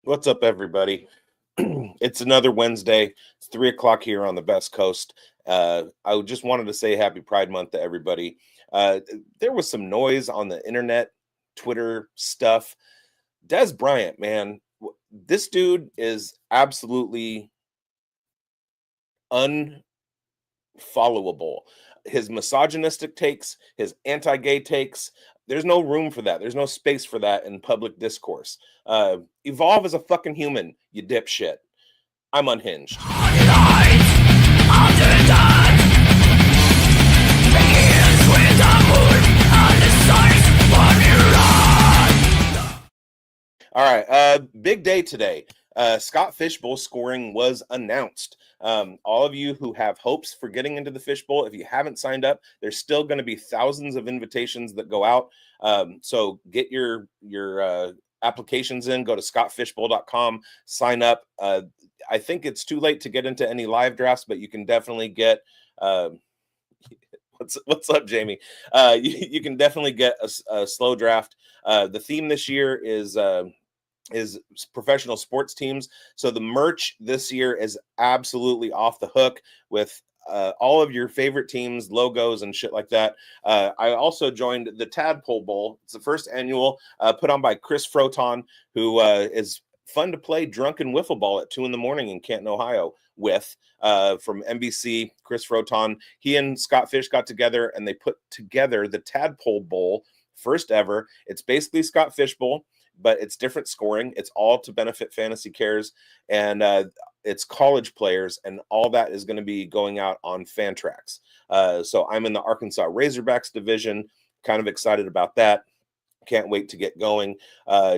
What's up, everybody? It's another Wednesday. It's 3 o'clock here on the Best Coast. I just wanted to say Happy Pride Month to everybody. Uh, there was some noise on the internet, Twitter stuff. Des Bryant, man, this dude is absolutely unfollowable. His misogynistic takes, his anti-gay takes, there's no room for that. There's no space for that in public discourse. Evolve as a fucking human, you dipshit. I'm unhinged. All right, big day today. Scott Fishbowl scoring was announced. All of you who have hopes for getting into the Fishbowl, if you haven't signed up, there's still going to be thousands of invitations that go out. So get your applications in. Go to scottfishbowl.com, sign up. I think it's too late to get into any live drafts, but you can definitely get. What's up, Jamie? You can definitely get a slow draft. The theme this year is professional sports teams. So the merch this year is absolutely off the hook with all of your favorite teams, logos, and shit like that. I also joined the Tadpole Bowl. It's the first annual put on by Chris Froton, who is fun to play drunken wiffle ball at 2 a.m. in Canton, Ohio with from NBC. Chris Froton, he and Scott Fish got together and they put together the Tadpole Bowl, first ever. It's basically Scott Fish Bowl, but it's different scoring. It's all to benefit Fantasy Cares, and it's college players, and all that is going to be going out on Fantrax. So I'm in the Arkansas Razorbacks division. Kind of excited about that. Can't wait to get going.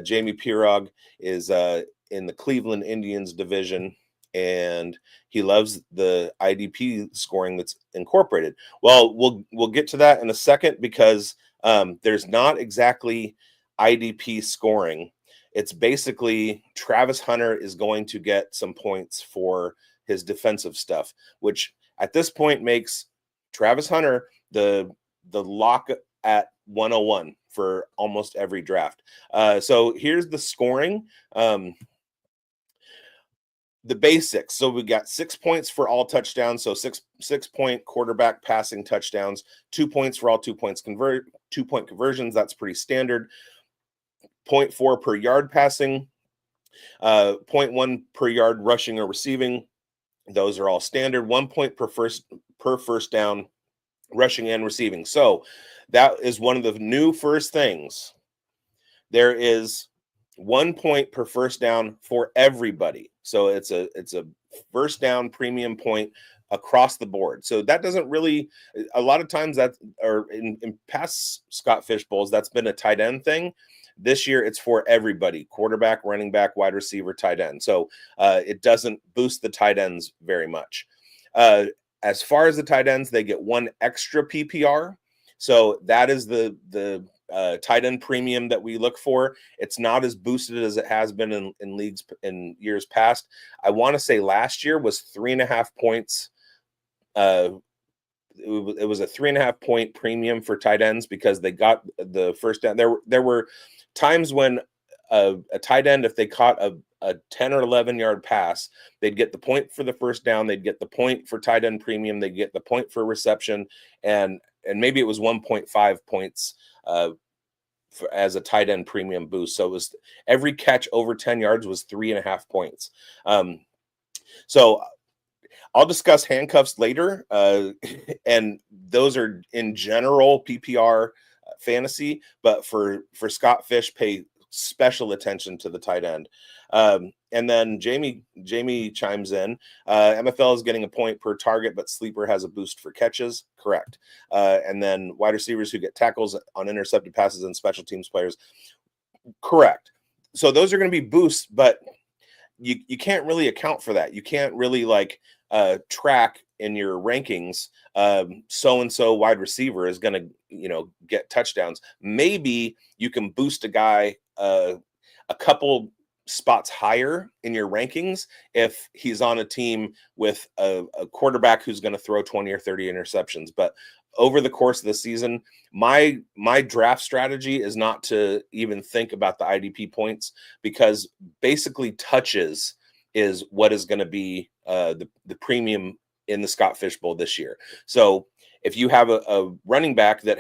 Jamie Pirog is in the Cleveland Indians division, and he loves the IDP scoring that's incorporated. Well, we'll get to that in a second because there's not exactly IDP scoring. It's basically Travis Hunter is going to get some points for his defensive stuff, which at this point makes Travis Hunter the lock at 101 for almost every draft. So here's the scoring. The basics. So we got 6 points for all touchdowns. So six point quarterback passing touchdowns, 2 points for all 2-point conversions. That's pretty standard. 0.4 per yard passing, 0.1 per yard rushing or receiving. Those are all standard. 1 point per first down, rushing and receiving. So that is one of the new first things. There is 1 point per first down for everybody. So it's a first down premium point across the board. So that doesn't really, a lot of times that, or in past Scott Fish Bowls, that's been a tight end thing. This year, it's for everybody: quarterback, running back, wide receiver, tight end. So it doesn't boost the tight ends very much. As far as the tight ends, they get 1 extra PPR. So that is the tight end premium that we look for. It's not as boosted as it has been in leagues in years past. I want to say last year was 3.5 points. It was a 3.5 point premium for tight ends because they got the first down. There were times when a tight end, if they caught a 10 or 11 yard pass, they'd get the point for the first down. They'd get the point for tight end premium. They'd get the point for reception. And maybe it was 1.5 points as a tight end premium boost. So it was every catch over 10 yards was 3.5 points. So I'll discuss handcuffs later, and those are in general PPR fantasy, but for Scott Fish, pay special attention to the tight end. And then Jamie chimes in. MFL is getting a point per target, but Sleeper has a boost for catches. Correct. And then wide receivers who get tackles on intercepted passes and special teams players. Correct. So those are going to be boosts, but you can't really account for that. You can't really track in your rankings so-and-so wide receiver is going to get touchdowns. Maybe you can boost a guy a couple spots higher in your rankings if he's on a team with a quarterback who's going to throw 20 or 30 interceptions. But over the course of the season, my draft strategy is not to even think about the IDP points, because basically touches is what is going to be the premium in the Scott Fish Bowl this year. So if you have a running back that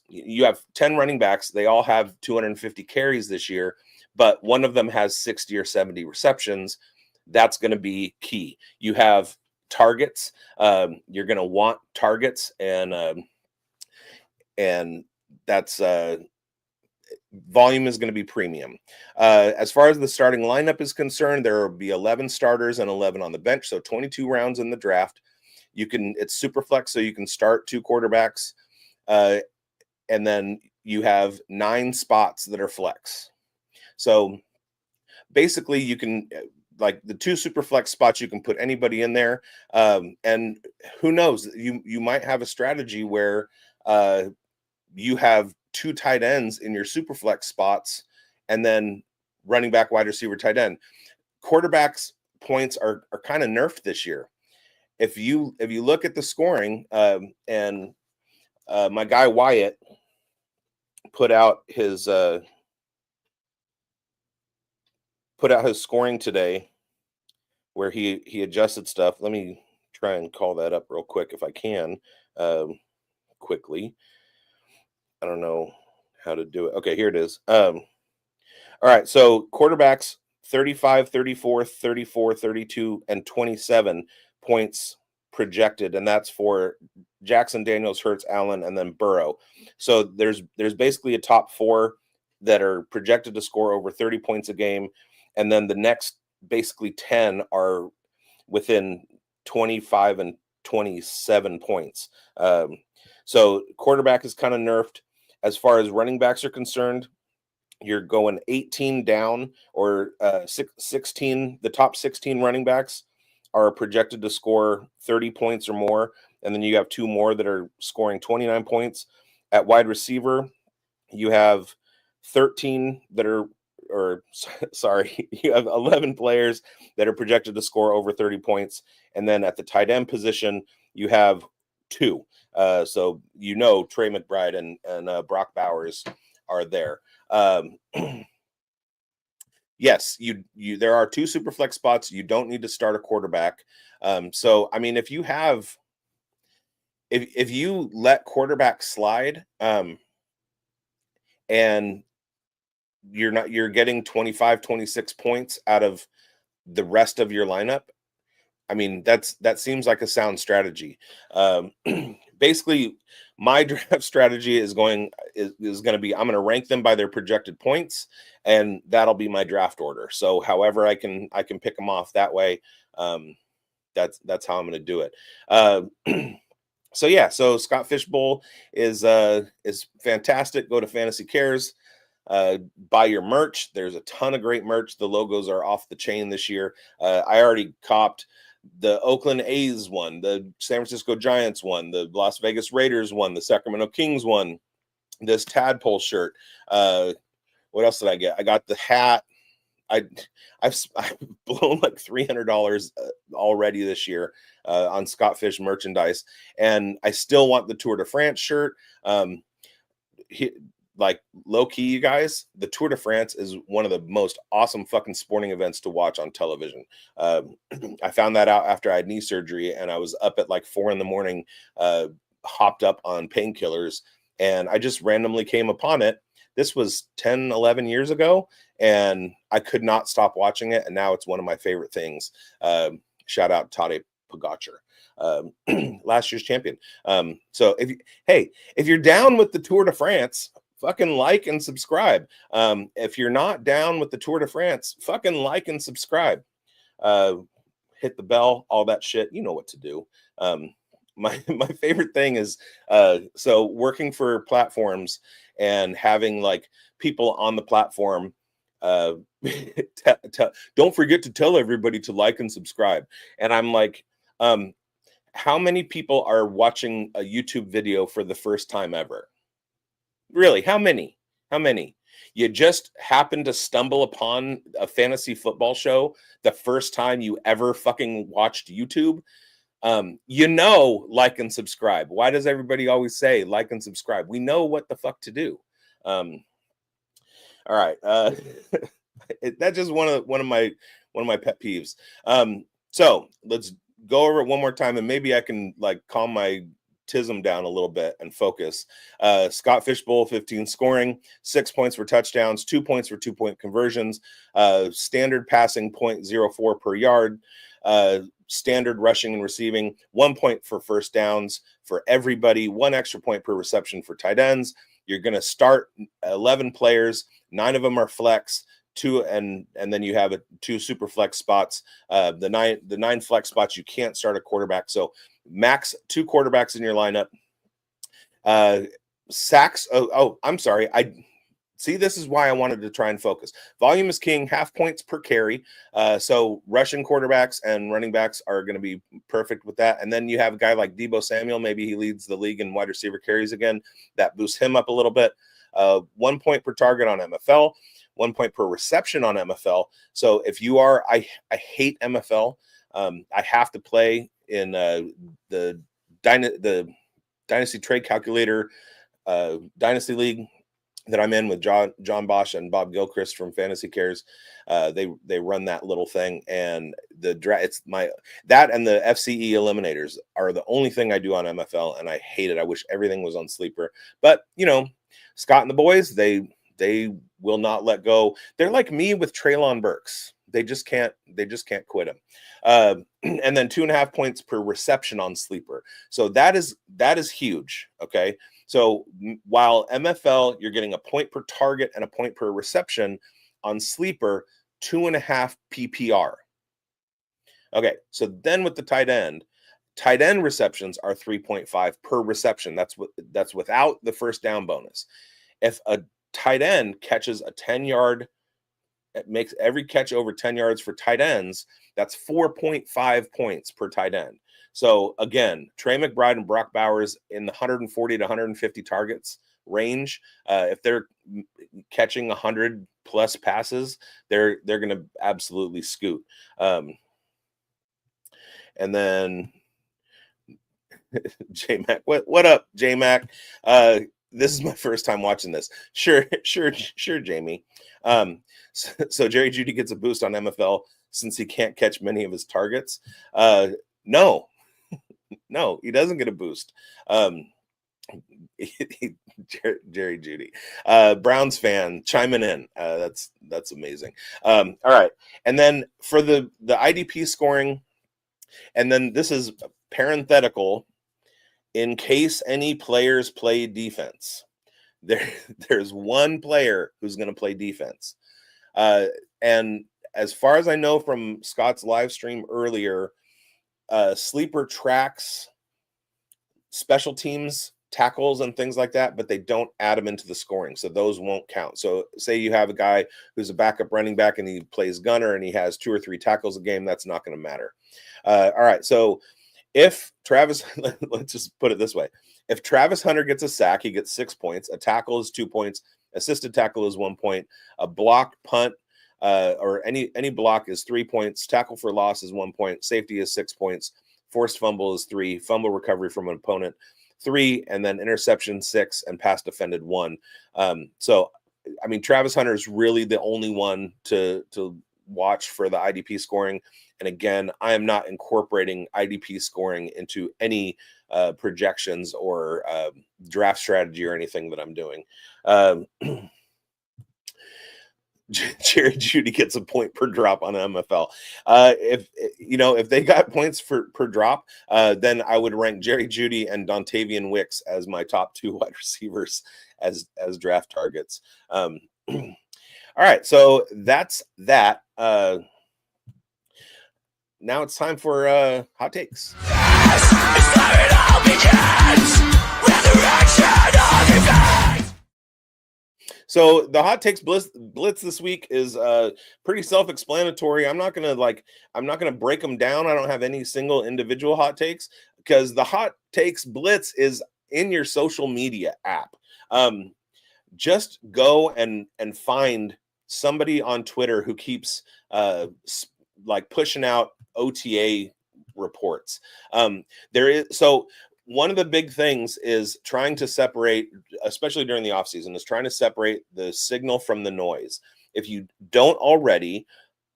you have 10 running backs, they all have 250 carries this year, but one of them has 60 or 70 receptions, that's going to be key. You have targets. You're going to want targets, and that's volume is going to be premium. As far as the starting lineup is concerned, there will be 11 starters and 11 on the bench, so 22 rounds in the draft. It's super flex, so you can start 2 quarterbacks, and then you have 9 spots that are flex. So basically, you can, like the 2 super flex spots, you can put anybody in there, and who knows, you might have a strategy where you have 2 tight ends in your super flex spots, and then running back, wide receiver, tight end. Quarterbacks points are kind of nerfed this year. If you look at the scoring, and my guy Wyatt put out his scoring today, where he adjusted stuff. Let me try and call that up real quick if I can, quickly. I don't know how to do it. Okay, here it is. All right, so quarterbacks 35, 34, 34, 32, and 27 points projected, and that's for Jackson, Daniels, Hurts, Allen, and then Burrow. So there's basically a top 4 that are projected to score over 30 points a game, and then the next basically 10 are within 25 and 27 points. So quarterback is kind of nerfed. As far as running backs are concerned, you're going 18 down, or 16. The top 16 running backs are projected to score 30 points or more, and then you have 2 more that are scoring 29 points. At wide receiver, you have 13 that are, you have 11 players that are projected to score over 30 points, and then at the tight end position, you have 2. So Trey McBride and Brock Bowers are there. Yes, there are 2 super flex spots. You don't need to start a quarterback. So I mean, if you let quarterback slide, and you're getting 25, 26 points out of the rest of your lineup, I mean, that seems like a sound strategy. Basically, my draft strategy is going to be, I'm going to rank them by their projected points, and that'll be my draft order. So however I can pick them off that way, that's how I'm going to do it. So yeah, so Scott Fish Bowl is fantastic. Go to Fantasy Cares, buy your merch. There's a ton of great merch. The logos are off the chain this year. I already copped the Oakland A's one, the San Francisco Giants one, the Las Vegas Raiders one, the Sacramento Kings one, this tadpole shirt. What else did I get? I got the hat. I've blown like $300 already this year on Scott Fish merchandise, and I still want the Tour de France shirt. Like, low key, you guys, the Tour de France is one of the most awesome fucking sporting events to watch on television. I found that out after I had knee surgery, and I was up at like 4 a.m, hopped up on painkillers, and I just randomly came upon it. This was 10, 11 years ago, and I could not stop watching it, and now it's one of my favorite things. Shout out Tadej Pogacar, last year's champion. So if you're down with the Tour de France, fucking like and subscribe. If you're not down with the Tour de France, fucking like and subscribe. Hit the bell, all that shit. You know what to do. My favorite thing is so working for platforms and having like people on the platform. Don't forget to tell everybody to like and subscribe. And I'm like, how many people are watching a YouTube video for the first time ever? Really, how many? You just happen to stumble upon a fantasy football show the first time you ever fucking watched YouTube? Like and subscribe. Why does everybody always say like and subscribe? We know what the fuck to do. All right. That's just one of my pet peeves. So let's go over it one more time, and maybe I can like calm my tism down a little bit and focus. Scott Fishbowl 15 scoring, 6 points for touchdowns, 2 points for 2-point conversions, standard passing 0.04 per yard, standard rushing and receiving, 1 point for first downs for everybody, 1 extra point per reception for tight ends. You're going to start 11 players, 9 of them are flex, 2 and then you have 2 super flex spots. The nine flex spots, you can't start a quarterback, so max 2 quarterbacks in your lineup. Sacks. I'm sorry. See, this is why I wanted to try and focus. Volume is king, half points per carry. So rushing quarterbacks and running backs are going to be perfect with that. And then you have a guy like Deebo Samuel. Maybe he leads the league in wide receiver carries again. That boosts him up a little bit. 1 point per target on MFL, 1 point per reception on MFL. So if you are, I hate MFL. I have to play in the Dynasty Trade Calculator Dynasty League that I'm in with John Bosch and Bob Gilchrist from Fantasy Cares. They run that little thing, and that and the FCE eliminators are the only thing I do on MFL, and I hate it. I wish everything was on Sleeper, but Scott and the boys, they will not let go. They're like me with Treylon Burks. They just can't quit him. And then 2.5 points per reception on Sleeper. So that is huge. Okay. So while MFL, you're getting a point per target and a point per reception, on Sleeper, 2.5 PPR. Okay. So then with the tight end receptions are 3.5 per reception. That's without the first down bonus. If a tight end catches a 10-yard, it makes every catch over 10 yards for tight ends, that's 4.5 points per tight end. So again, Trey McBride and Brock Bowers in the 140 to 150 targets range. If they're catching 100 plus passes, they're going to absolutely scoot. And then J-Mac, what up, J-Mac? This is my first time watching this. Sure, Jamie. So Jerry Jeudy gets a boost on MFL since he can't catch many of his targets. No, he doesn't get a boost. Jerry Jeudy, Browns fan chiming in. That's amazing. All right, and then for the IDP scoring, and then this is parenthetical. In case any players play defense, there's one player who's going to play defense. And as far as I know from Scott's live stream earlier, Sleeper tracks special teams, tackles, and things like that, but they don't add them into the scoring. So those won't count. So say you have a guy who's a backup running back and he plays gunner and he has 2 or 3 tackles a game, that's not going to matter. All right. So if Travis, let's just put it this way. If Travis Hunter gets a sack, he gets 6 points. A tackle is 2 points. Assisted tackle is 1 point. A block, punt, or any block is 3 points. Tackle for loss is 1 point. Safety is 6 points. Forced fumble is 3. Fumble recovery from an opponent, 3. And then interception, 6. And pass defended, 1. So, I mean, Travis Hunter is really the only one to watch for the IDP scoring. And again, I am not incorporating IDP scoring into any projections or draft strategy or anything that I'm doing. Jerry Jeudy gets a point per drop on MFL. If they got points per drop, then I would rank Jerry Jeudy and Dontavian Wicks as my top 2 wide receivers as draft targets. All right, so that's that. Now it's time for hot takes. So the hot takes blitz this week is pretty self-explanatory. I'm not gonna break them down. I don't have any single individual hot takes because the hot takes blitz is in your social media app. Just go and find somebody on Twitter who keeps pushing out OTA reports. One of the big things is trying to separate, especially during the offseason, is trying to separate the signal from the noise. If you don't already,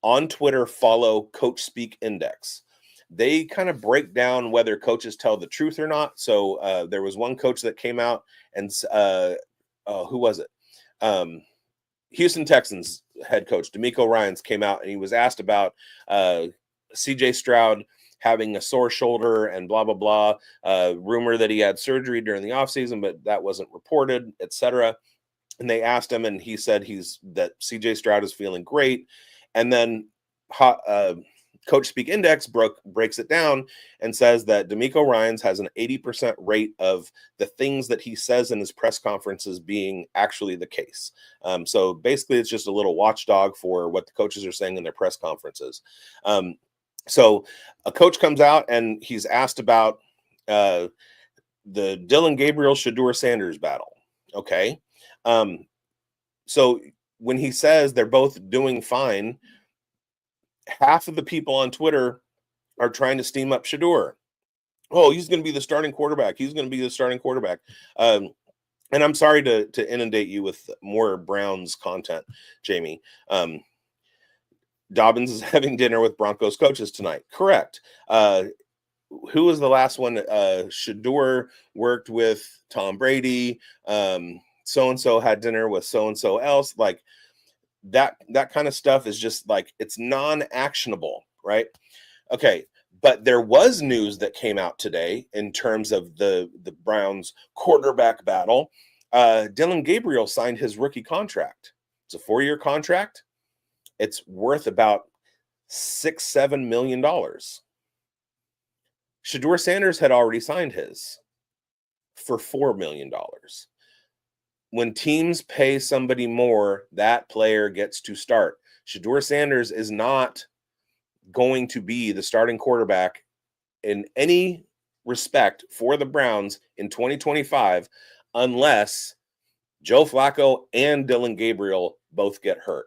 on Twitter, follow Coach Speak Index. They kind of break down whether coaches tell the truth or not. So there was one coach that came out and who was it? Houston Texans head coach DeMeco Ryans came out and he was asked about CJ Stroud having a sore shoulder and blah, blah, blah. Rumor that he had surgery during the offseason, but that wasn't reported, etc. And they asked him, and he said that CJ Stroud is feeling great. And then Coach Speak Index breaks it down and says that DeMeco Ryans has an 80% rate of the things that he says in his press conferences being actually the case. So basically, it's just a little watchdog for what the coaches are saying in their press conferences. So a coach comes out and he's asked about the Dillon Gabriel Shedeur Sanders battle. Okay. So when he says they're both doing fine, half of the people on Twitter are trying to steam up Shedeur. Oh, he's going to be the starting quarterback. He's going to be the starting quarterback. And I'm sorry to inundate you with more Browns content, Jamie. Dobbins is having dinner with Broncos coaches tonight. Correct. Who was the last one? Shedeur worked with Tom Brady. So-and-so had dinner with so-and-so else. Like that kind of stuff is just like, it's non-actionable, right? Okay. But there was news that came out today in terms of the Browns quarterback battle. Dillon Gabriel signed his rookie contract. It's a 4-year contract. It's worth about $6-7 million. Shedeur Sanders had already signed his for $4 million. When teams pay somebody more, that player gets to start. Shedeur Sanders is not going to be the starting quarterback in any respect for the Browns in 2025 unless Joe Flacco and Dillon Gabriel both get hurt.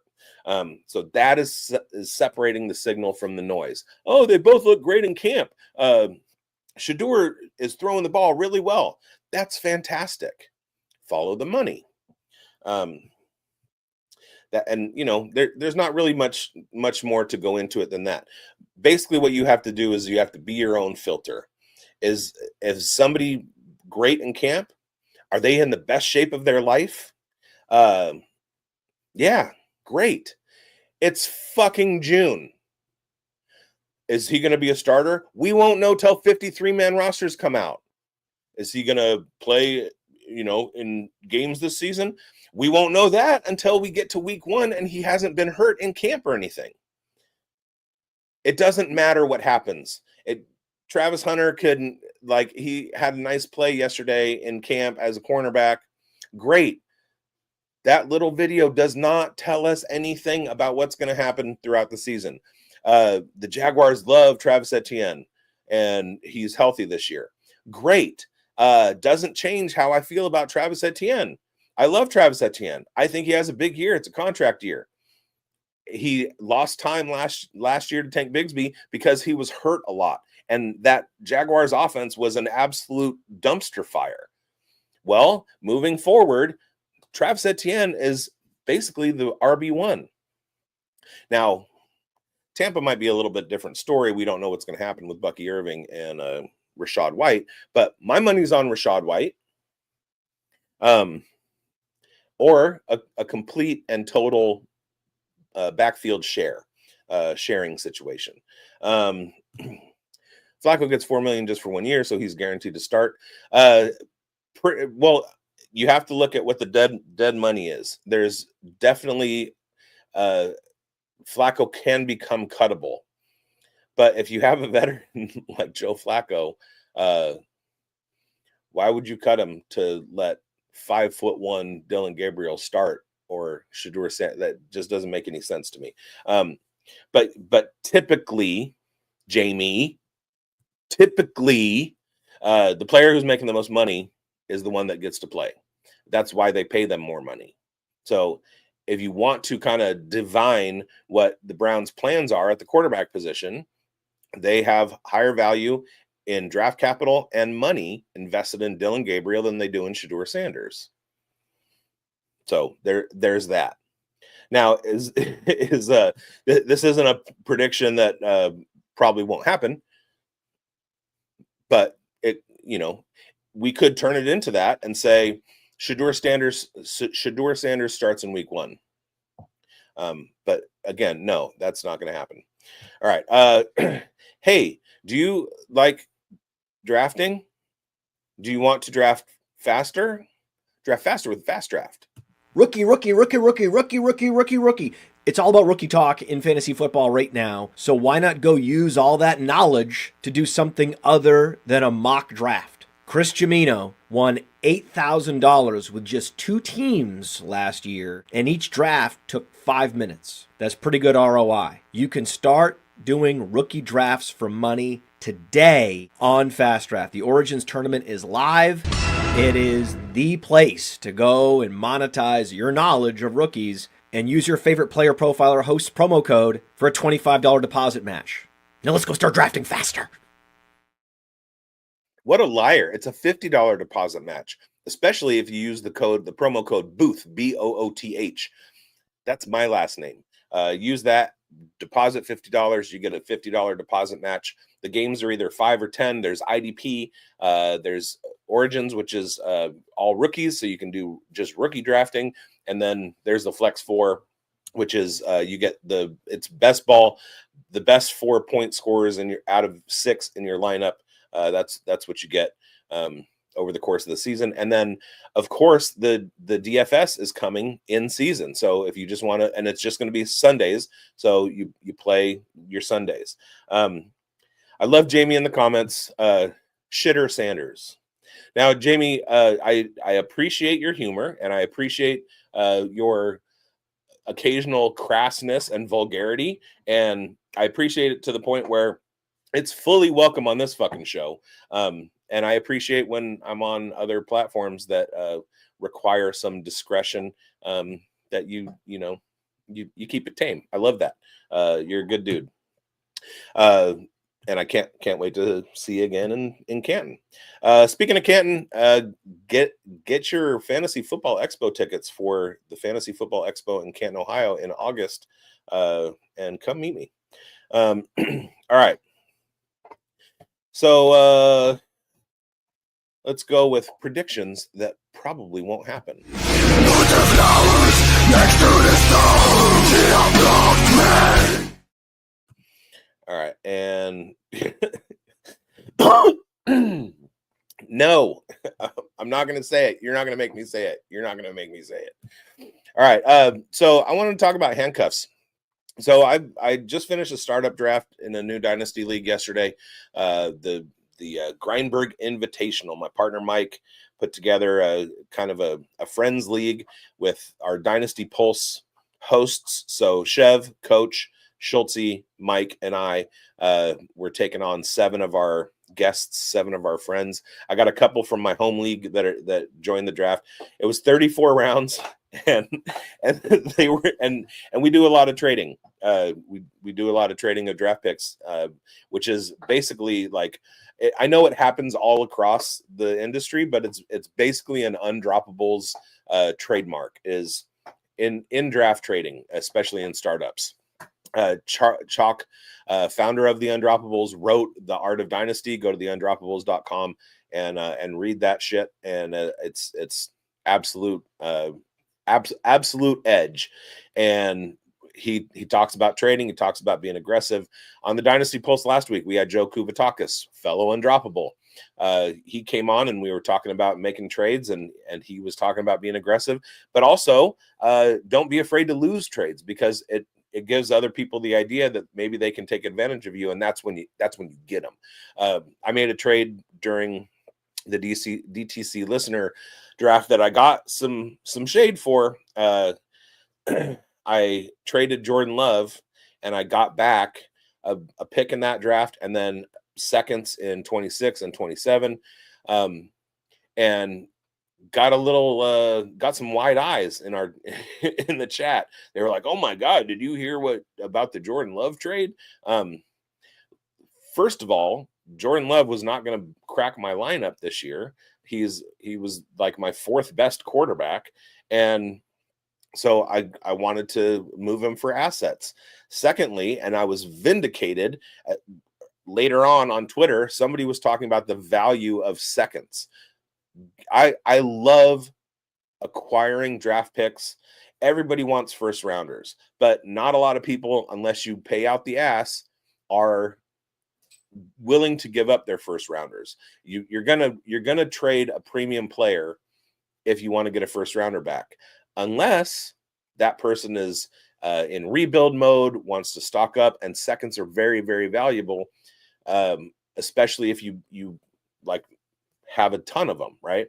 So that is separating the signal from the noise. Oh, they both look great in camp. Shedeur is throwing the ball really well. That's fantastic. Follow the money. There's not really much more to go into it than that. Basically, what you have to do is you have to be your own filter. Is somebody great in camp? Are they in the best shape of their life? Yeah. Great. It's fucking June. Is he going to be a starter? We won't know till 53-man rosters come out. Is he going to play, in games this season? We won't know that until we get to week 1 and he hasn't been hurt in camp or anything. It doesn't matter what happens. Travis Hunter he had a nice play yesterday in camp as a cornerback. Great. That little video does not tell us anything about what's going to happen throughout the season. The Jaguars love Travis Etienne, and he's healthy this year. Great. Doesn't change how I feel about Travis Etienne. I love Travis Etienne. I think he has a big year. It's a contract year. He lost time last year to Tank Bigsby because he was hurt a lot, and that Jaguars offense was an absolute dumpster fire. Well, moving forward, Travis Etienne is basically the RB1. Now, Tampa might be a little bit different story. We don't know what's going to happen with Bucky Irving and Rachaad White, but my money's on Rachaad White. Or a complete and total backfield sharing situation. Flacco gets $4 million just for 1 year, so he's guaranteed to start. Well, you have to look at what the dead money is. There's definitely Flacco can become cuttable, but if you have a veteran like Joe Flacco, why would you cut him to let 5'1" Dillon Gabriel start or Shedeur Sanders? That just doesn't make any sense to me. But typically, Jamie, the player who's making the most money is the one that gets to play. That's why they pay them more money. So if you want to kind of divine what the Browns' plans are at the quarterback position, they have higher value in draft capital and money invested in Dylan Gabriel than they do in Shedeur Sanders. So there's that. Now, this isn't a prediction that probably won't happen, but we could turn it into that and say Shedeur Sanders starts in week 1. But again, no, that's not going to happen. All right. Hey, do you like drafting? Do you want to draft faster? Draft faster with Fast Draft. Rookie. It's all about rookie talk in fantasy football right now. So why not go use all that knowledge to do something other than a mock draft? Chris Jimino won $8,000 with just 2 teams last year, and each draft took 5 minutes. That's pretty good ROI. You can start doing rookie drafts for money today on Fast Draft. The Origins tournament is live. It is the place to go and monetize your knowledge of rookies and use your favorite player profiler host promo code for a $25 deposit match. Now let's go start drafting faster. What a liar. It's a $50 deposit match, especially if you use the promo code BOOTH, BOOTH. That's my last name. Use that, deposit $50, you get a $50 deposit match. The games are either 5 or 10. There's IDP, there's Origins, which is all rookies, so you can do just rookie drafting. And then there's the Flex 4, which is you get it's best ball, the best 4-point scorers out of 6 in your lineup. That's what you get over the course of the season. And then, of course, the DFS is coming in season. So if you just want to, and it's just going to be Sundays, so you play your Sundays. I love Jamie in the comments. Shitter Sanders. Now, Jamie, I appreciate your humor, and I appreciate your occasional crassness and vulgarity, and I appreciate it to the point where it's fully welcome on this fucking show. And I appreciate when I'm on other platforms that require some discretion, that you keep it tame. I love that. You're a good dude. And I can't wait to see you again in Canton. Speaking of Canton, get your Fantasy Football Expo tickets for the Fantasy Football Expo in Canton, Ohio in August, and come meet me. All right. So let's go with predictions that probably won't happen. All right, and no, I'm not going to say it. You're not going to make me say it. You're not going to make me say it. All right, so I want to talk about handcuffs. So I just finished a startup draft in a new dynasty league yesterday. The Grindberg Invitational. My partner Mike put together a kind of a friends league with our Dynasty Pulse hosts. So Chev, Coach, Schultze, Mike, and I were taking on 7 of our guests, 7 of our friends. I got a couple from my home league that joined the draft. It was 34 rounds, and they were and we do a lot of trading. We do a lot of trading of draft picks, which is basically like, I know it happens all across the industry, but it's basically an undroppables trademark is in draft trading, especially in startups. Chalk, founder of the Undroppables, wrote The Art of Dynasty. Go to theundroppables.com and read that shit. And it's absolute edge. And he talks about trading. He talks about being aggressive. On the Dynasty Pulse last week, we had Joe Kuvatakis, fellow Undroppable. He came on and we were talking about making trades, and he was talking about being aggressive, but also don't be afraid to lose trades, because it gives other people the idea that maybe they can take advantage of you, and that's when you get them. I made a trade during the DTC listener draft that I got some shade for. I traded Jordan Love, and I got back a pick in that draft, and then seconds in 26 and 27, and got some wide eyes in the chat. They were like, "Oh my God, did you hear about the Jordan Love trade?" first of all, Jordan Love was not going to crack my lineup this year. He was like my fourth best quarterback, and so I wanted to move him for assets. Secondly, and I was vindicated later on Twitter, somebody was talking about the value of seconds. I love acquiring draft picks. Everybody wants first rounders, but not a lot of people, unless you pay out the ass, are willing to give up their first rounders. You're gonna trade a premium player if you want to get a first rounder back, unless that person is in rebuild mode, wants to stock up, and seconds are very, very valuable, especially if you like have a ton of them, right?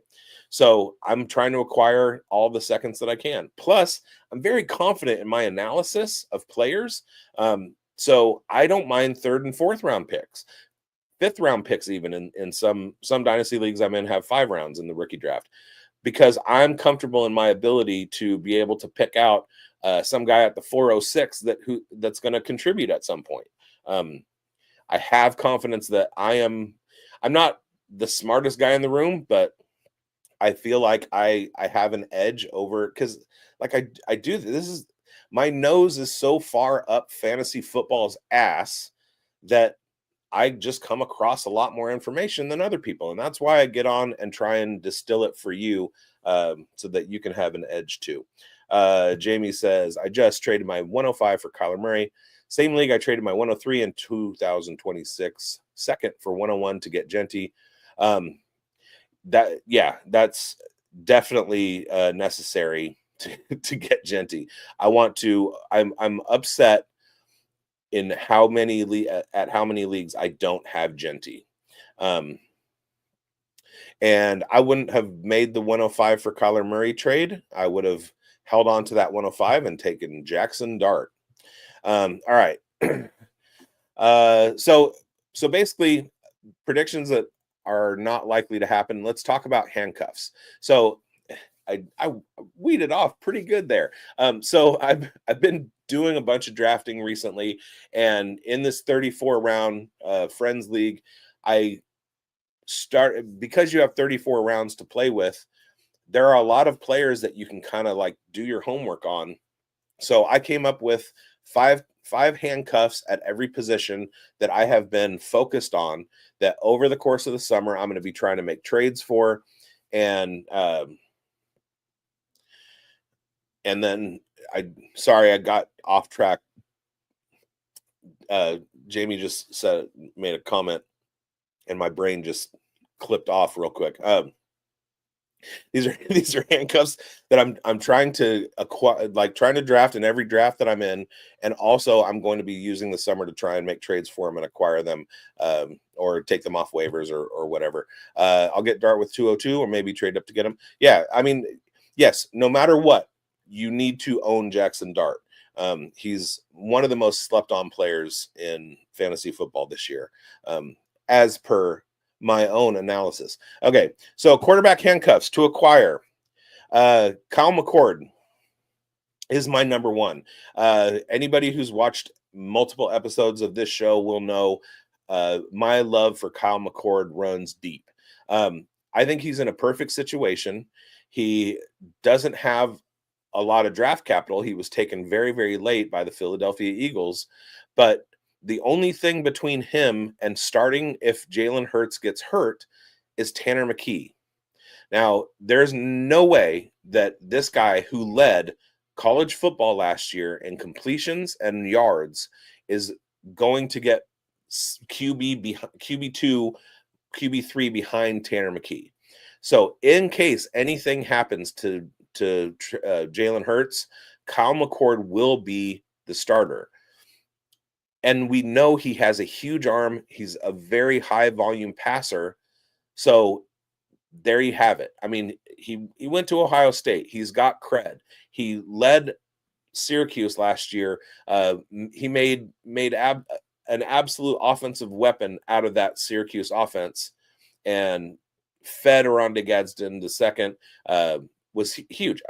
So I'm trying to acquire all the seconds that I can. Plus, I'm very confident in my analysis of players. So I don't mind third and fourth round picks, fifth round picks, even in some dynasty leagues I'm in have 5 rounds in the rookie draft, because I'm comfortable in my ability to be able to pick out some guy at the 406 that's going to contribute at some point. I have confidence that I'm not the smartest guy in the room, but I feel like I have an edge over, because like I do this is my nose is so far up fantasy football's ass that I just come across a lot more information than other people. And that's why I get on and try and distill it for you, so that you can have an edge too. Jamie says, I just traded my 105 for Kyler Murray. Same league, I traded my 103 in 2026 second for 101 to get Genty. That's definitely necessary to get Genty. I'm upset in how many leagues I don't have Genty. And I wouldn't have made the 105 for Kyler Murray trade. I would have held on to that 105 and taken Jackson Dart. All right. So basically, predictions that are not likely to happen. Let's talk about handcuffs. So I weeded off pretty good there. So I've been doing a bunch of drafting recently, and in this 34 round friends league, because you have 34 rounds to play with, there are a lot of players that you can kind of like do your homework on. So I came up with five handcuffs at every position that I have been focused on, that over the course of the summer I'm going to be trying to make trades for. And then I got off track. Jamie just made a comment and my brain just clipped off real quick. These are handcuffs that I'm trying to acquire, like trying to draft in every draft that I'm in, and also I'm going to be using the summer to try and make trades for them and acquire them, or take them off waivers or whatever. I'll get Dart with 202, or maybe trade up to get him. Yeah, I mean, yes, no matter what, you need to own Jackson Dart. He's one of the most slept on players in fantasy football this year, as per my own analysis. Okay, so quarterback handcuffs to acquire. Kyle McCord is my number one. Anybody who's watched multiple episodes of this show will know my love for Kyle McCord runs deep. I think he's in a perfect situation. He doesn't have a lot of draft capital. He was taken very, very late by the Philadelphia Eagles, but the only thing between him and starting if Jalen Hurts gets hurt is Tanner McKee. Now, there's no way that this guy who led college football last year in completions and yards is going to get QB2, QB3 behind Tanner McKee. So in case anything happens to Jalen Hurts, Kyle McCord will be the starter. And we know he has a huge arm. He's a very high volume passer. So there you have it. I mean, he went to Ohio State. He's got cred. He led Syracuse last year. He made an absolute offensive weapon out of that Syracuse offense, and fed Oronde Gadsden the second. Was huge.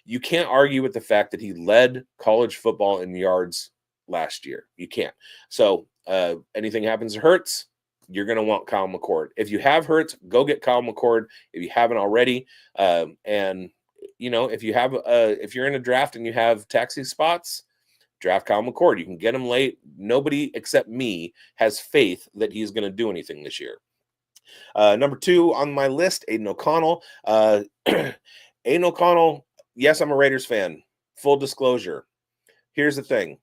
You can't argue with the fact that he led college football in yards last year. You can't. So anything happens to Hurts, you're going to want Kyle McCord. If you have Hurts, go get Kyle McCord if you haven't already. And if you have if you're in a draft and you have taxi spots, draft Kyle McCord. You can get him late. Nobody except me has faith that he's going to do anything this year. Number 2 on my list, Aiden O'Connell. Aiden O'Connell, yes, I'm a Raiders fan. Full disclosure. Here's the thing.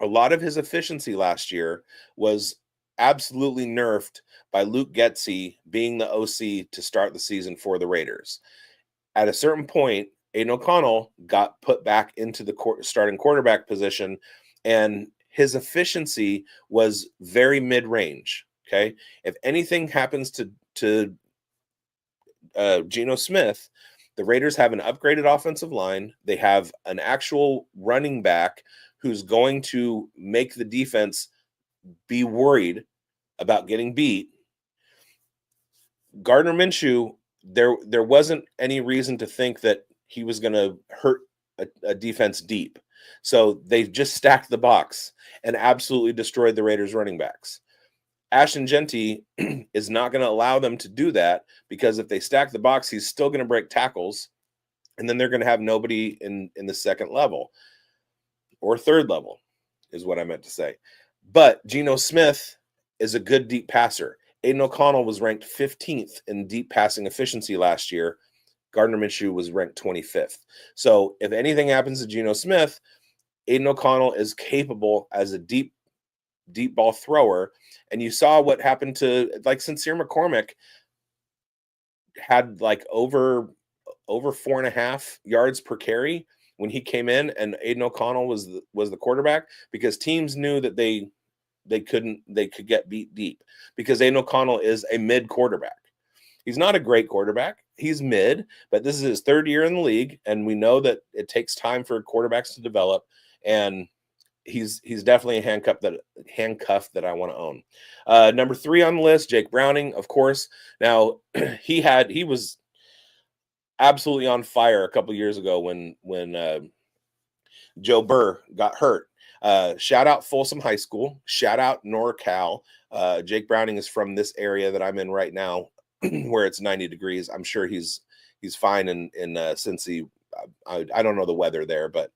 A lot of his efficiency last year was absolutely nerfed by Luke Getsy being the OC to start the season for the Raiders. At a certain point, Aiden O'Connell got put back into the starting quarterback position, and his efficiency was very mid-range. Okay, if anything happens to Geno Smith, the Raiders have an upgraded offensive line. They have an actual running back who's going to make the defense be worried about getting beat. Gardner Minshew, there wasn't any reason to think that he was going to hurt a defense deep. So they just stacked the box and absolutely destroyed the Raiders running backs. Ashton Genty is not going to allow them to do that, because if they stack the box, he's still going to break tackles, and then they're going to have nobody in the second level or third level is what I meant to say. But Geno Smith is a good deep passer. Aiden O'Connell was ranked 15th in deep passing efficiency last year. Gardner Minshew was ranked 25th. So if anything happens to Geno Smith, Aiden O'Connell is capable as a deep ball thrower. And you saw what happened to, like, Sincere McCormick had like over 4.5 yards per carry when he came in, and Aiden O'Connell was the quarterback, because teams knew that they could get beat deep, because Aiden O'Connell is a mid quarterback. He's not a great quarterback. He's mid, but this is his 3rd year in the league, and we know that it takes time for quarterbacks to develop, and he's definitely a handcuff that I want to own. Number 3 on the list, Jake Browning, of course. Now he was absolutely on fire a couple years ago when Joe Burr got hurt. Shout out Folsom High School. Shout out NorCal. Jake Browning is from this area that I'm in right now, where it's 90 degrees. I'm sure he's fine in Cincy. I don't know the weather there, but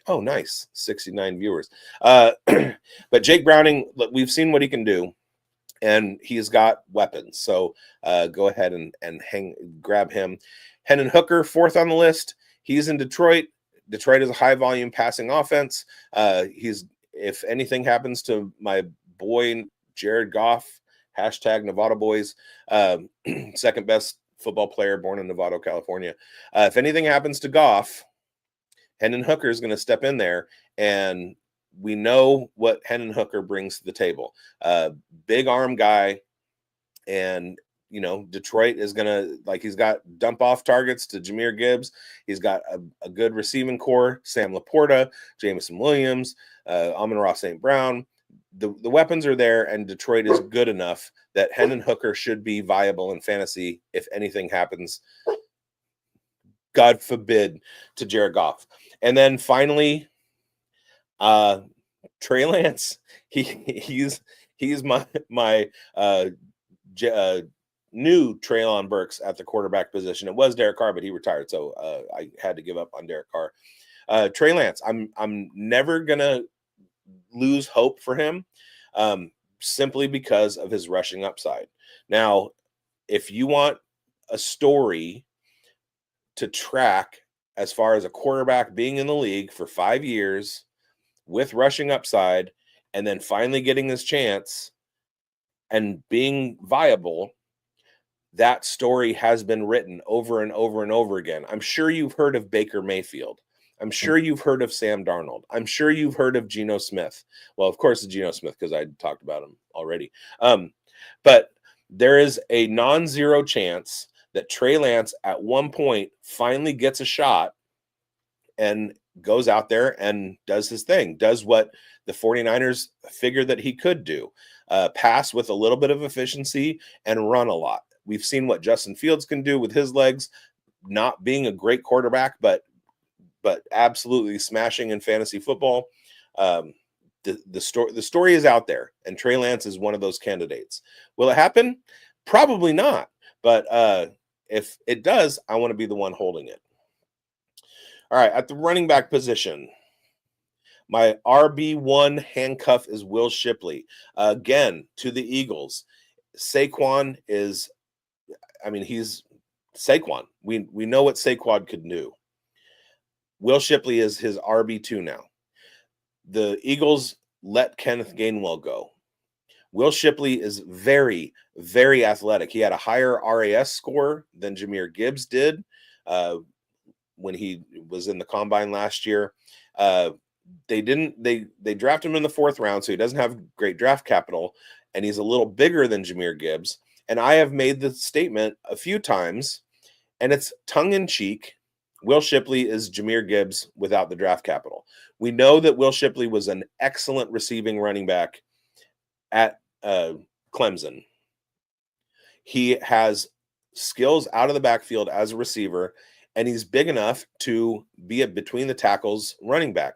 oh, nice, 69 viewers. But Jake Browning, look, we've seen what he can do, and he's got weapons. So go ahead and grab him. Hendon Hooker, 4th on the list. He's in Detroit. Detroit is a high volume passing offense. If anything happens to my boy Jared Goff, hashtag Nevada boys, second best football player born in Nevada, California. If anything happens to Goff, Hendon Hooker is going to step in there, and we know what Hendon Hooker brings to the table. Big arm guy, and Detroit is going to, like, he's got dump off targets to Jahmyr Gibbs. He's got a good receiving core, Sam Laporta, Jameson Williams, Amon-Ra St. Brown. The weapons are there, and Detroit is good enough that Hendon Hooker should be viable in fantasy if anything happens, God forbid, to Jared Goff. And then finally, Trey Lance. He's my new Treylon Burks at the quarterback position. It was Derek Carr, but he retired, so I had to give up on Derek Carr. Trey Lance, I'm never gonna lose hope for him, simply because of his rushing upside. Now, if you want a story to track as far as a quarterback being in the league for 5 years with rushing upside, and then finally getting his chance and being viable, that story has been written over and over and over again. I'm sure you've heard of Baker Mayfield. I'm sure you've heard of Sam Darnold. I'm sure you've heard of Geno Smith. Well, of course, it's Geno Smith, because I talked about him already. But there is a non-zero chance that Trey Lance at one point finally gets a shot and goes out there and does his thing, does what the 49ers figured that he could do, pass with a little bit of efficiency and run a lot. We've seen what Justin Fields can do with his legs, not being a great quarterback, but absolutely smashing in fantasy football. The story is out there, and Trey Lance is one of those candidates. Will it happen? Probably not. But if it does, I want to be the one holding it. All right, at the running back position, my RB1 handcuff is Will Shipley. Again, to the Eagles. Saquon is, I mean, he's Saquon. We know what Saquon could do. Will Shipley is his RB2 now. The Eagles let Kenneth Gainwell go. Will Shipley is very, very athletic. He had a higher RAS score than Jahmyr Gibbs did when he was in the combine last year. They drafted him in the 4th round, so he doesn't have great draft capital, and he's a little bigger than Jahmyr Gibbs. And I have made the statement a few times, and it's tongue-in-cheek. Will Shipley is Jahmyr Gibbs without the draft capital. We know that Will Shipley was an excellent receiving running back at Clemson. He has skills out of the backfield as a receiver, and he's big enough to be a between the tackles running back.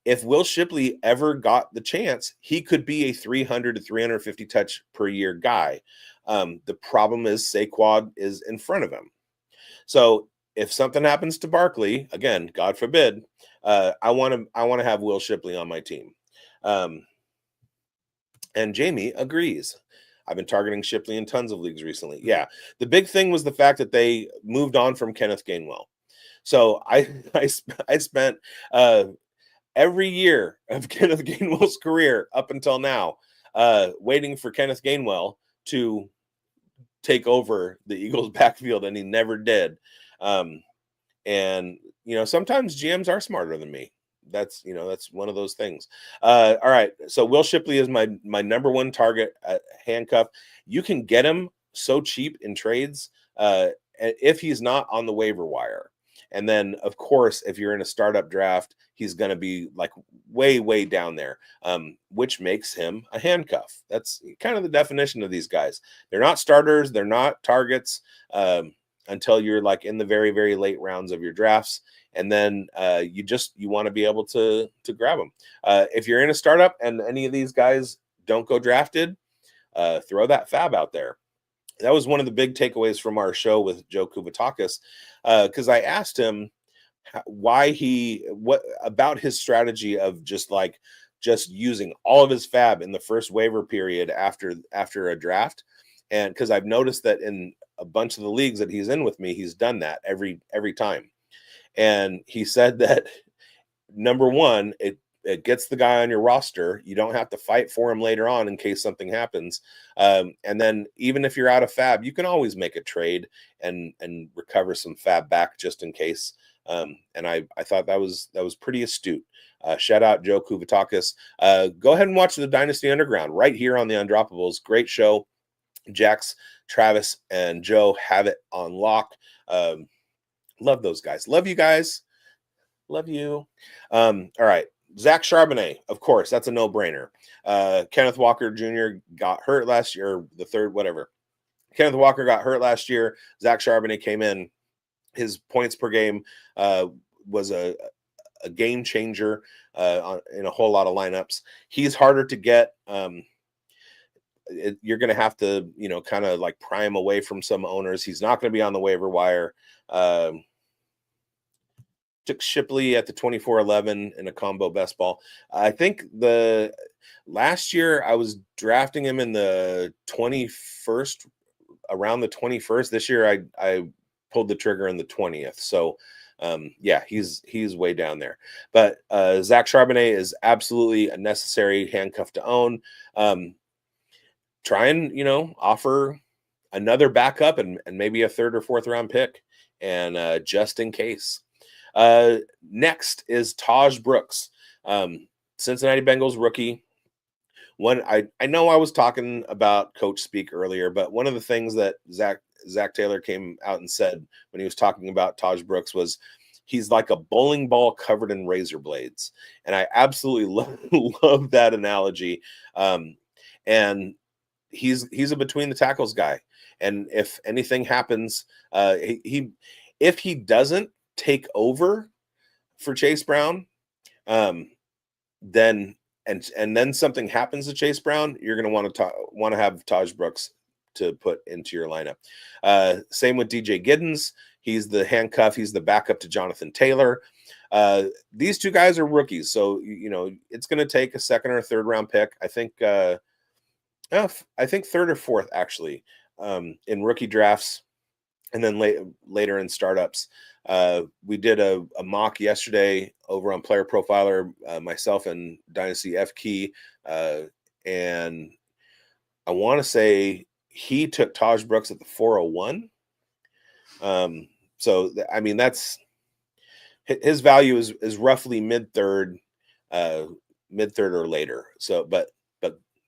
If Will Shipley ever got the chance, he could be a 300 to 350 touch per year guy. The problem is Saquon is in front of him. So if something happens to Barkley, again, God forbid, I want to have Will Shipley on my team. And Jamie agrees. I've been targeting Shipley in tons of leagues recently. Yeah, the big thing was the fact that they moved on from Kenneth Gainwell. So I spent every year of Kenneth Gainwell's career up until now waiting for Kenneth Gainwell to take over the Eagles' backfield, and he never did. And sometimes GMs are smarter than me. That's one of those things. All right. So Will Shipley is my number one target at handcuff. You can get him so cheap in trades if he's not on the waiver wire. And then, of course, if you're in a startup draft, he's going to be like way, way down there, which makes him a handcuff. That's kind of the definition of these guys. They're not starters. They're not targets until you're like in the very, very late rounds of your drafts. And then you want to be able to grab them. If you're in a startup and any of these guys don't go drafted, throw that fab out there. That was one of the big takeaways from our show with Joe Kubatakis, because I asked him what about his strategy of just using all of his fab in the first waiver period after a draft. And because I've noticed that in a bunch of the leagues that he's in with me, he's done that every time. And he said that, number one, it gets the guy on your roster. You don't have to fight for him later on in case something happens. And then even if you're out of fab, you can always make a trade and recover some fab back just in case. And I thought that was pretty astute. Shout out Joe Kubatakis. Go ahead and watch the Dynasty Underground right here on the Undroppables. Great show. Jax, Travis, and Joe have it on lock. Love those guys. Love you guys. Love you. All right. Zach Charbonnet, of course, that's a no-brainer. Kenneth Walker Jr. got hurt last year, the third, whatever. Kenneth Walker got hurt last year. Zach Charbonnet came in. His points per game was a game changer in a whole lot of lineups. He's harder to get. You're going to have to, kind of like pry him away from some owners. He's not going to be on the waiver wire. Took Shipley at the 24-11 in a combo best ball. I think the last year I was drafting him in the 21st, around the 21st. This year I pulled the trigger in the 20th. So yeah, he's way down there. But Zach Charbonnet is absolutely a necessary handcuff to own. Try and offer another backup and maybe a 3rd or 4th round pick, and just in case. Next is Taj Brooks, Cincinnati Bengals rookie. I know I was talking about coach speak earlier, but one of the things that Zach Taylor came out and said when he was talking about Taj Brooks was he's like a bowling ball covered in razor blades, and I absolutely love that analogy. And he's a between the tackles guy, and if anything happens, if he doesn't take over for Chase Brown, then and then something happens to Chase Brown, you're going to want to have Taj Brooks to put into your lineup. Same with DJ Giddens. He's the handcuff. He's the backup to Jonathan Taylor. These two guys are rookies, so it's going to take a second or third round pick. I think third or fourth actually in rookie drafts, and then later in startups. We did a mock yesterday over on Player Profiler, myself and Dynasty F Key, and I want to say he took Taj Brooks at the 401. So I mean, that's his value is roughly mid third or later. So, but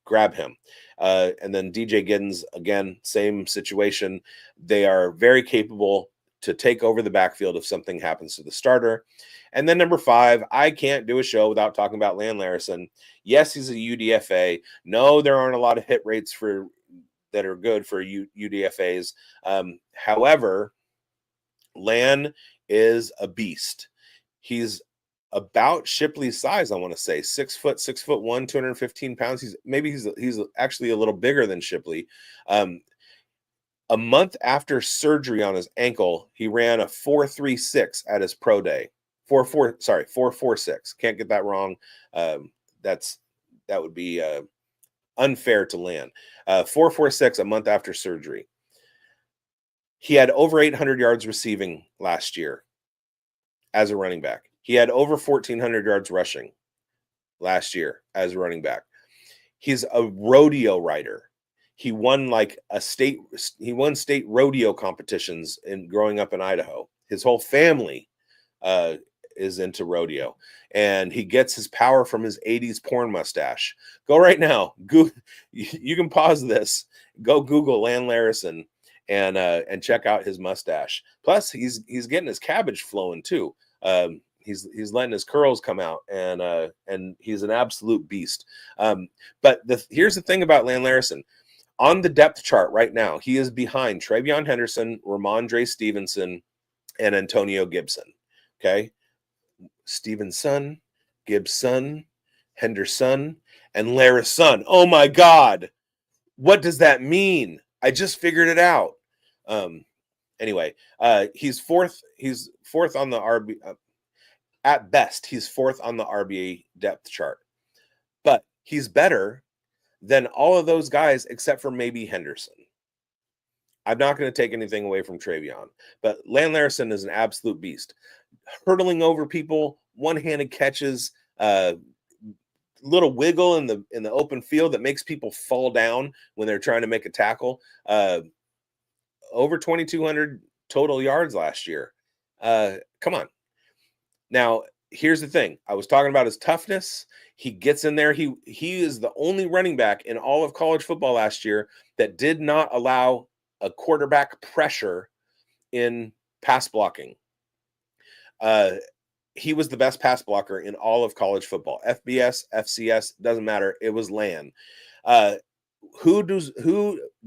grab him. And then DJ Giddens, again, same situation. They are very capable to take over the backfield if something happens to the starter. And then number 5, I can't do a show without talking about Lan Larison. Yes, he's a UDFA. No, there aren't a lot of hit rates that are good for UDFAs. However, Lan is a beast. He's about Shipley's size, I want to say 6 foot, 6'1", 215 pounds. He's actually a little bigger than Shipley. A month after surgery on his ankle, he ran a 4.36 at his pro day. 4.46. Can't get that wrong. That would be unfair to Lan. 4.46 a month after surgery. He had over 800 yards receiving last year as a running back. He had over 1,400 yards rushing last year as a running back. He's a rodeo rider. He won state rodeo competitions growing up in Idaho. His whole family is into rodeo, and he gets his power from his 80s porn mustache. Go right now. You can pause this. Go Google Lan Larison and check out his mustache. Plus, he's getting his cabbage flowing too. He's letting his curls come out, and he's an absolute beast. But here's the thing about Lan Larison. On the depth chart right now, he is behind Travion Henderson, Ramondre Stevenson, and Antonio Gibson. Okay? Stevenson, Gibson, Henderson, and Larison. Oh my God. What does that mean? I just figured it out. Anyway, he's fourth on the RB. At best, he's fourth on the RBA depth chart. But he's better than all of those guys except for maybe Henderson. I'm not going to take anything away from Travion, but Lan Larison is an absolute beast. Hurdling over people, one-handed catches, little wiggle in the open field that makes people fall down when they're trying to make a tackle. Over 2,200 total yards last year. Come on. Now, here's the thing. I was talking about his toughness. He gets in there. He is the only running back in all of college football last year that did not allow a quarterback pressure in pass blocking. He was the best pass blocker in all of college football. FBS, FCS, doesn't matter. It was Lan. Who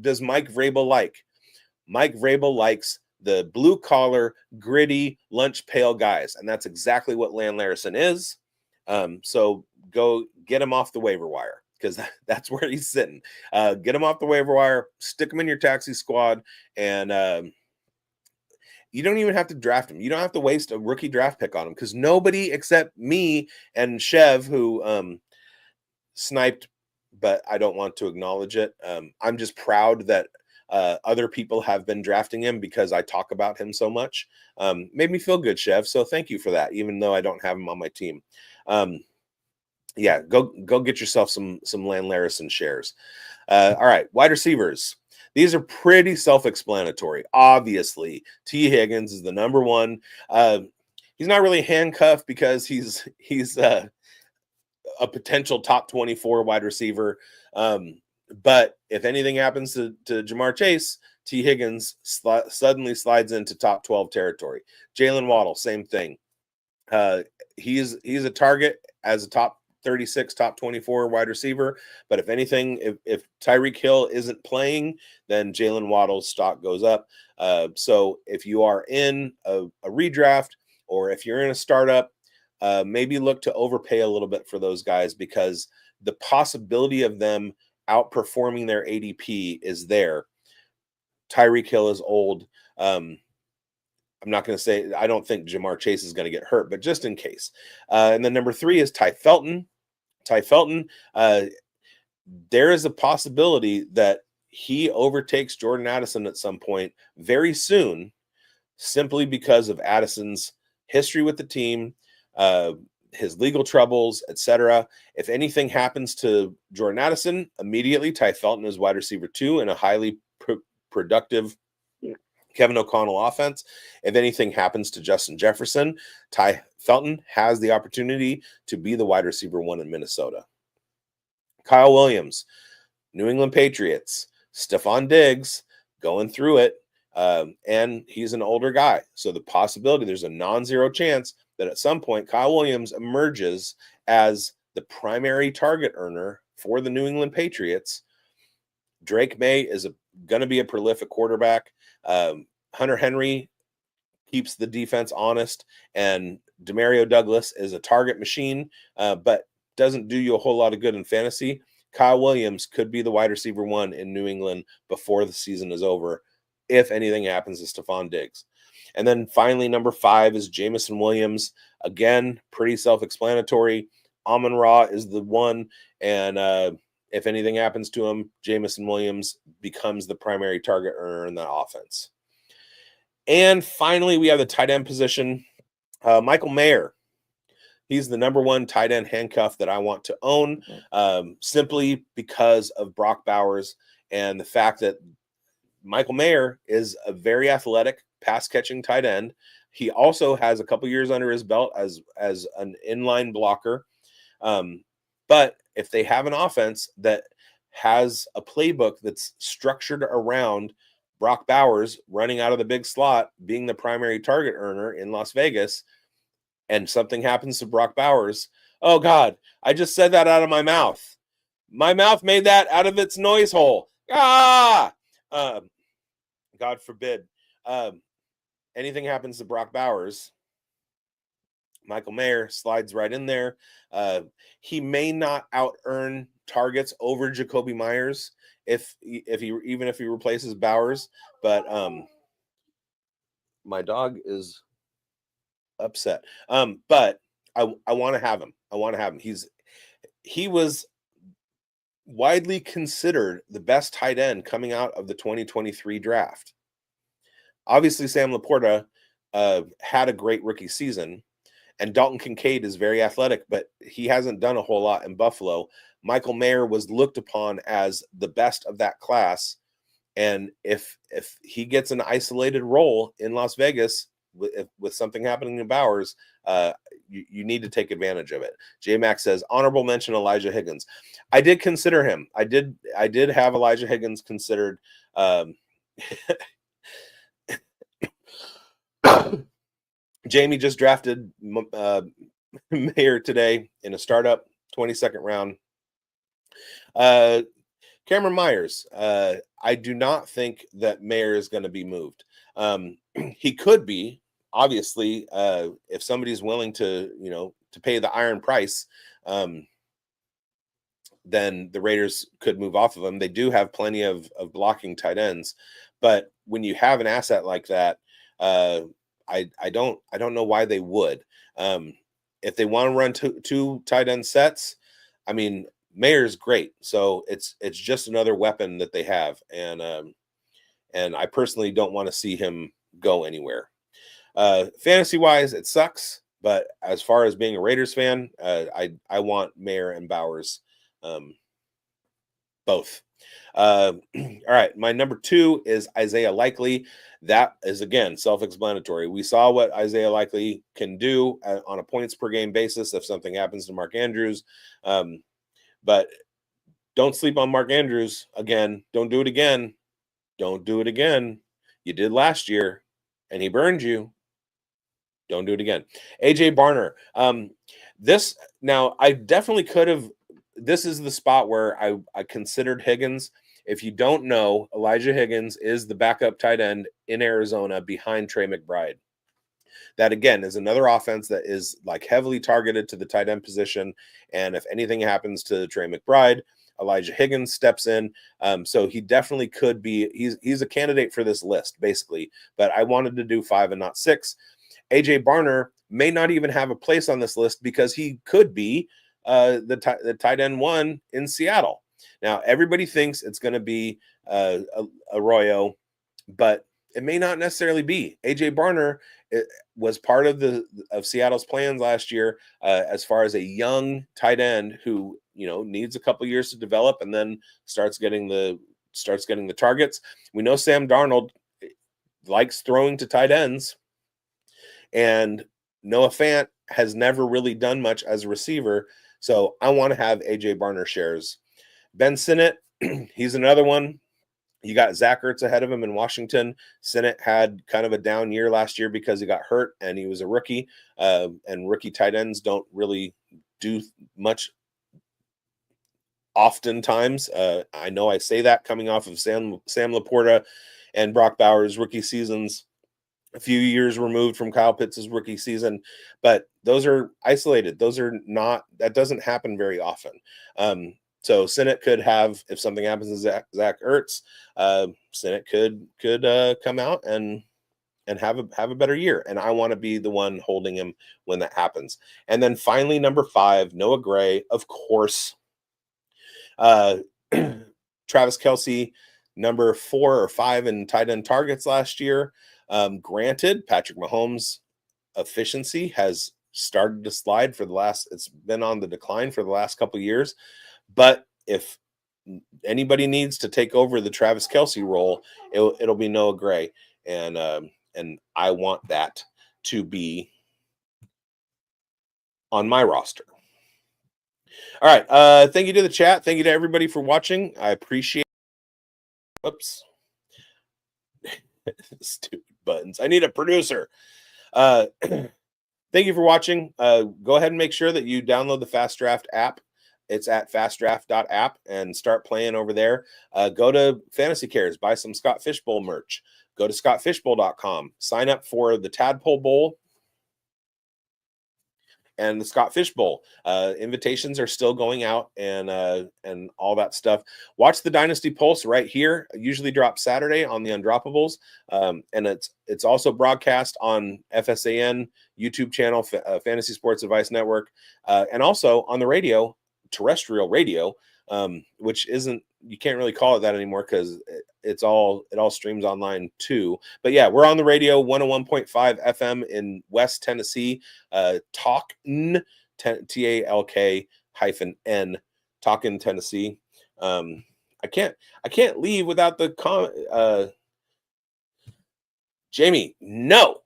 does Mike Vrabel like? Mike Vrabel likes the blue-collar, gritty, lunch pail guys, and that's exactly what Lan Larison is. So go get him off the waiver wire, because that's where he's sitting. Get him off the waiver wire, stick him in your taxi squad, and you don't even have to draft him. You don't have to waste a rookie draft pick on him, because nobody except me and Chev, who sniped, but I don't want to acknowledge it. I'm just proud that other people have been drafting him because I talk about him so much. Made me feel good, Chev. So thank you for that, even though I don't have him on my team. Yeah, go get yourself some Lan Larison shares. All right, wide receivers. These are pretty self-explanatory. Obviously, T. Higgins is the number one. He's not really handcuffed because he's a potential top 24 wide receiver. But if anything happens to Jamar Chase, T. Higgins suddenly slides into top 12 territory. Jalen Waddle, same thing. He's a target as a top 36, top 24 wide receiver. But if anything, if Tyreek Hill isn't playing, then Jalen Waddle's stock goes up. So if you are in a redraft, or if you're in a startup, maybe look to overpay a little bit for those guys, because the possibility of them outperforming their ADP is there. Tyreek Hill is old. I'm not going to say, I don't think Jamar Chase is going to get hurt, but just in case. And then number 3 is Ty Felton. Ty Felton, there is a possibility that he overtakes Jordan Addison at some point very soon, simply because of Addison's history with the team, his legal troubles, etc. If anything happens to Jordan Addison, immediately Ty Felton is wide receiver 2 in a highly productive Kevin O'Connell offense. If anything happens to Justin Jefferson, Ty Felton has the opportunity to be the wide receiver 1 in Minnesota. Kyle Williams, New England Patriots, Stephon Diggs going through it, and he's an older guy. So the possibility, there's a non-zero chance that at some point Kyle Williams emerges as the primary target earner for the New England Patriots. Drake May is going to be a prolific quarterback. Hunter Henry keeps the defense honest, and Demario Douglas is a target machine, but doesn't do you a whole lot of good in fantasy. Kyle Williams could be the wide receiver 1 in New England before the season is over, if anything happens to Stephon Diggs. And then finally, number 5 is Jameson Williams. Again, pretty self-explanatory. Amon-Ra is the one, and if anything happens to him, Jameson Williams becomes the primary target earner in that offense. And finally, we have the tight end position. Michael Mayer. He's the number 1 tight end handcuff that I want to own, simply because of Brock Bowers and the fact that Michael Mayer is a very athletic pass-catching tight end. He also has a couple years under his belt as an inline blocker. But if they have an offense that has a playbook that's structured around Brock Bowers running out of the big slot, being the primary target earner in Las Vegas, and something happens to Brock Bowers, oh God, I just said that out of my mouth. My mouth made that out of its noise hole. God forbid. Anything happens to Brock Bowers, Michael Mayer slides right in there. He may not out-earn targets over Jacoby Myers if he replaces Bowers, but my dog is upset. But I want to have him. I want to have him. He was widely considered the best tight end coming out of the 2023 draft. Obviously, Sam Laporta had a great rookie season, and Dalton Kincaid is very athletic, but he hasn't done a whole lot in Buffalo. Michael Mayer was looked upon as the best of that class, and if he gets an isolated role in Las Vegas with something happening to Bowers, you need to take advantage of it. J-Max says, honorable mention Elijah Higgins. I did consider him. I did have Elijah Higgins considered. Jamie just drafted Mayer today in a startup, 22nd round. Cameron Myers. I do not think that Mayer is going to be moved. He could be, obviously, if somebody's willing to pay the iron price, then the Raiders could move off of him. They do have plenty of blocking tight ends, but when you have an asset like that, I don't know why they would. If they want to run two tight end sets, I mean, Mayer's great. So it's just another weapon that they have, and I personally don't want to see him go anywhere. Fantasy wise, it sucks, but as far as being a Raiders fan, I want Mayer and Bowers, both. All right, my number 2 is Isaiah Likely. That is, again, self-explanatory. We saw what Isaiah Likely can do on a points per game basis if something happens to Mark Andrews. But don't sleep on Mark Andrews. Again, don't do it again. Don't do it again. You did last year, and he burned you. Don't do it again. AJ Barner. Now, I definitely could have. This is the spot where I considered Higgins. If you don't know, Elijah Higgins is the backup tight end in Arizona behind Trey McBride. That again is another offense that is like heavily targeted to the tight end position. And if anything happens to Trey McBride, Elijah Higgins steps in. So he definitely could be, he's a candidate for this list, basically. But I wanted to do 5 and not 6. AJ Barner may not even have a place on this list because he could be the tight end 1 in Seattle. Now, everybody thinks it's going to be Arroyo, but it may not necessarily be. AJ Barner was part of Seattle's plans last year as far as a young tight end who, you know, needs a couple years to develop and then starts getting the targets. We know Sam Darnold likes throwing to tight ends, and Noah Fant has never really done much as a receiver. So I want to have AJ Barner shares. Ben Sinnott, he's another one. You got Zach Ertz ahead of him in Washington. Sinnott had kind of a down year last year because he got hurt and he was a rookie. And rookie tight ends don't really do much oftentimes. I know I say that coming off of Sam Laporta and Brock Bowers' rookie seasons, a few years removed from Kyle Pitts' rookie season, but those are isolated. Those are not, that doesn't happen very often. So Sinnott could have, if something happens to Zach Ertz, Sinnott could come out and have a better year. And I want to be the one holding him when that happens. And then finally, number 5, Noah Gray, of course. Travis Kelce, number 4 or 5 in tight end targets last year. Granted, Patrick Mahomes' efficiency has started to slide it's been on the decline for the last couple of years. But if anybody needs to take over the Travis Kelce role, it'll be Noah Gray. And I want that to be on my roster. All right. Thank you to the chat. Thank you to everybody for watching. I appreciate it. Whoops. Stupid buttons. I need a producer. Thank you for watching. Go ahead and make sure that you download the Fast Draft app. It's at fastdraft.app and start playing over there. Go to Fantasy Cares, buy some Scott Fishbowl merch. Go to scottfishbowl.com. Sign up for the Tadpole Bowl and the Scott Fish Bowl. Invitations are still going out and all that stuff. Watch the Dynasty Pulse right here. I usually drop Saturday on the Undroppables. And it's also broadcast on FSAN YouTube channel, Fantasy Sports Advice Network, and also on the radio, terrestrial radio, which isn't, you can't really call it that anymore because it all streams online too. But yeah, we're on the radio, 101.5 FM in West Tennessee. Talkin, TALK-N, Talkin, Tennessee. I can't leave without the Jamie, no.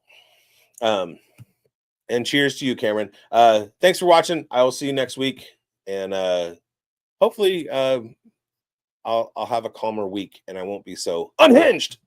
And cheers to you, Cameron. Thanks for watching. I will see you next week. And hopefully I'll have a calmer week and I won't be so unhinged.